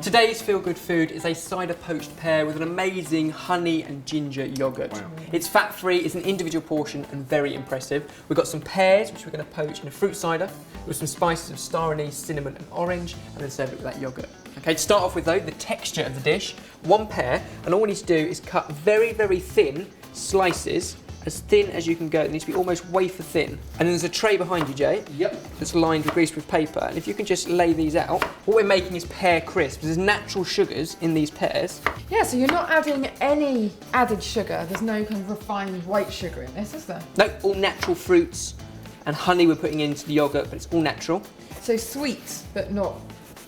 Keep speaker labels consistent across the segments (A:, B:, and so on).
A: Today's feel-good food is a cider poached pear with an amazing honey and ginger yoghurt. Wow. It's fat-free, it's an individual portion and very impressive. We've got some pears, which we're going to poach in a fruit cider, with some spices of star anise, cinnamon and orange, and then serve it with that yoghurt. Okay, to start off with though, the texture of the dish, 1 pear, and all we need to do is cut very, very thin slices, as thin as you can go. It needs to be almost wafer thin. And then there's a tray behind you, Jay. Yep. That's lined with greaseproof paper. And if you can just lay these out, what we're making is pear crisps. There's natural sugars in these pears.
B: Yeah, so you're not adding any added sugar. There's no kind of refined white sugar in this, is there?
A: No, all natural fruits and honey we're putting into the yoghurt, but it's all natural.
B: So sweet, but not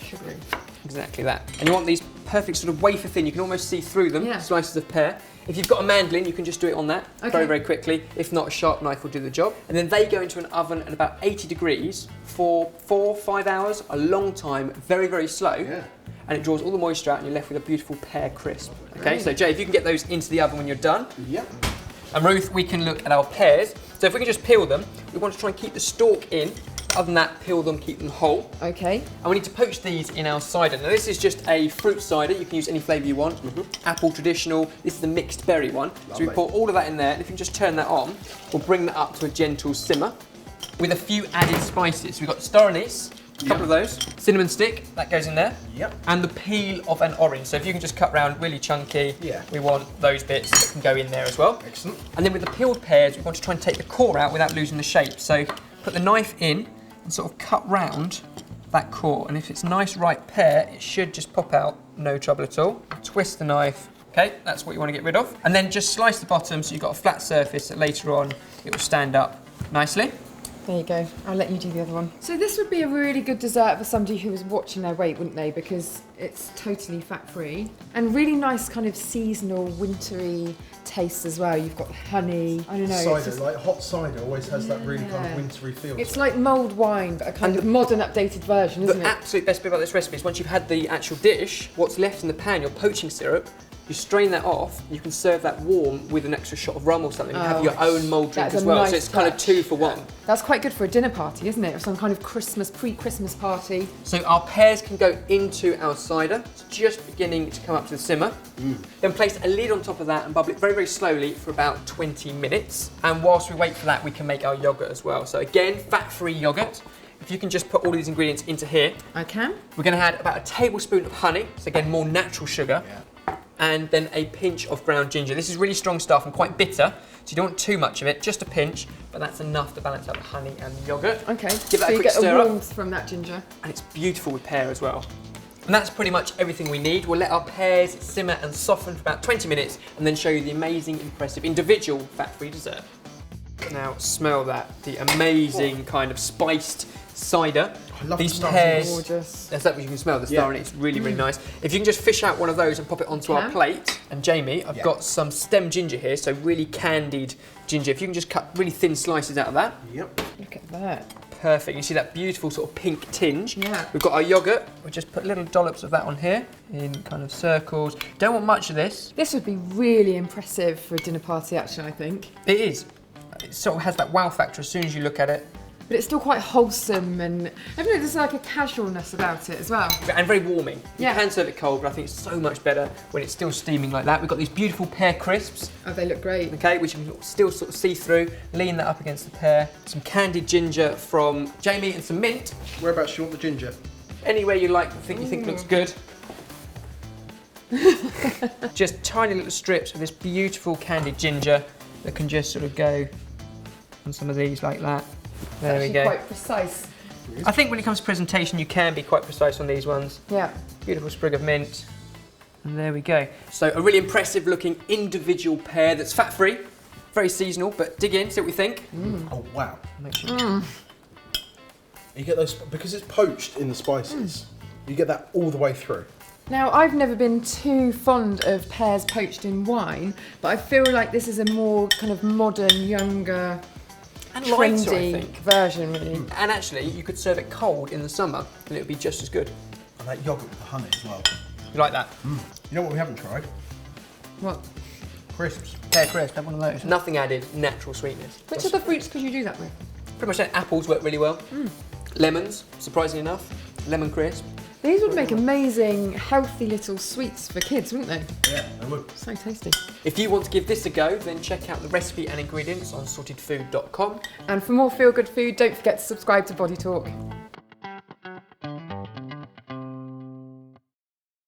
B: sugary.
A: Exactly that. And you want these perfect sort of wafer thin. You can almost see through them, slices of pear. If you've got a mandolin, you can just do it on that very, very quickly. If not, a sharp knife will do the job. And then they go into an oven at about 80 degrees for 4 or 5 hours, a long time, very, very slow. Yeah. And it draws all the moisture out and you're left with a beautiful pear crisp. Okay, so Jay, if you can get those into the oven when you're done. Yep. And Ruth, we can look at our pears. So if we can just peel them, we want to try and keep the stalk in. Other than that, peel them, keep them whole. Okay. And we need to poach these in our cider. Now this is just a fruit cider. You can use any flavour you want. Apple traditional. This is the mixed berry one. Lovely. So we pour all of that in there, and if you can just turn that on, we'll bring that up to a gentle simmer with a few added spices. So we've got star anise, a couple of those, cinnamon stick, that goes in there. Yep. And the peel of an orange. So if you can just cut round really chunky, we want those bits that can go in there as well. Excellent. And then with the peeled pears, we want to try and take the core out without losing the shape. So put the knife in and sort of cut round that core, and if it's nice ripe pear, it should just pop out, no trouble at all. Twist the knife, okay, that's what you want to get rid of. And then just slice the bottom so you've got a flat surface that later on it will stand up nicely.
B: There you go, I'll let you do the other one. So this would be a really good dessert for somebody who was watching their weight, wouldn't they? Because it's totally fat-free. And really nice kind of seasonal, wintry taste as well. You've got honey, I don't know.
C: Cider, just, like hot cider always has that really kind of wintry feel.
B: It's like mulled wine, but a kind of modern, updated version, isn't it?
A: The absolute best bit about this recipe is once you've had the actual dish, what's left in the pan, your poaching syrup, you strain that off, you can serve that warm with an extra shot of rum or something and have your own mulled drink as well. Nice so it's kind of 2 for 1.
B: That's quite good for a dinner party, isn't it? Or some kind of pre-Christmas party.
A: So our pears can go into our cider. It's just beginning to come up to the simmer. Then place a lid on top of that and bubble it very, very slowly for about 20 minutes. And whilst we wait for that, we can make our yoghurt as well. So again, fat-free yoghurt. If you can just put all of these ingredients into here.
B: I can.
A: We're going to add about a tablespoon of honey. So again, more natural sugar. And then a pinch of ground ginger. This is really strong stuff and quite bitter, so you don't want too much of it, just a pinch, but that's enough to balance out the honey and the yoghurt.
B: Okay,
A: give that
B: so
A: a quick stir up.
B: You get a warmth from that ginger.
A: And it's beautiful with pear as well. And that's pretty much everything we need. We'll let our pears simmer and soften for about 20 minutes and then show you the amazing, impressive, individual fat-free dessert. Now smell that, the amazing kind of spiced cider.
C: I love
A: these
C: the
A: pears.
B: Gorgeous.
A: That's that what you can smell, the star anise. It's really, really nice. If you can just fish out one of those and pop it onto our plate. And Jamie, I've got some stem ginger here, so really candied ginger. If you can just cut really thin slices out of that.
B: Yep. Look at that.
A: Perfect. You see that beautiful sort of pink tinge.
B: Yeah.
A: We've got our yoghurt. We'll just put little dollops of that on here in kind of circles. Don't want much of this.
B: This would be really impressive for a dinner party, actually, I think.
A: It is. It sort of has that wow factor as soon as you look at it.
B: But it's still quite wholesome and, I don't know, there's like a casualness about it as well.
A: And very warming. You can serve it cold, but I think it's so much better when it's still steaming like that. We've got these beautiful pear crisps.
B: Oh, they look great.
A: Okay, which you can still sort of see through. Lean that up against the pear. Some candied ginger from Jamie and some mint.
C: Whereabouts do you want the ginger?
A: Anywhere you like, you think looks good. Just tiny little strips of this beautiful candied ginger that can just sort of go on some of these like that. There we go.
B: Quite precise.
A: I think when it comes to presentation, you can be quite precise on these ones. Yeah. Beautiful sprig of mint. And there we go. So a really impressive looking individual pear that's fat-free, very seasonal, but dig in, see what we think.
C: Oh, wow.
A: Make sure.
C: You get those, because it's poached in the spices, you get that all the way through.
B: Now, I've never been too fond of pears poached in wine, but I feel like this is a more kind of modern, younger,
A: and
B: trendy
A: lighter, I think.
B: Version, really.
A: And actually, you could serve it cold in the summer and it would be just as good.
C: And that yoghurt with the honey as well.
A: You like that?
C: You know what we haven't tried?
B: What?
C: Crisps.
A: Pear crisp, have one of those. Nothing added, natural sweetness.
B: Which other fruits could you do that with?
A: Pretty much apples work really well. Lemons, surprisingly enough. Lemon crisp.
B: These would make amazing, healthy little sweets for kids, wouldn't they?
C: Yeah, they would.
B: So tasty.
A: If you want to give this a go, then check out the recipe and ingredients on sortedfood.com.
B: And for more feel-good food, don't forget to subscribe to Body Talk.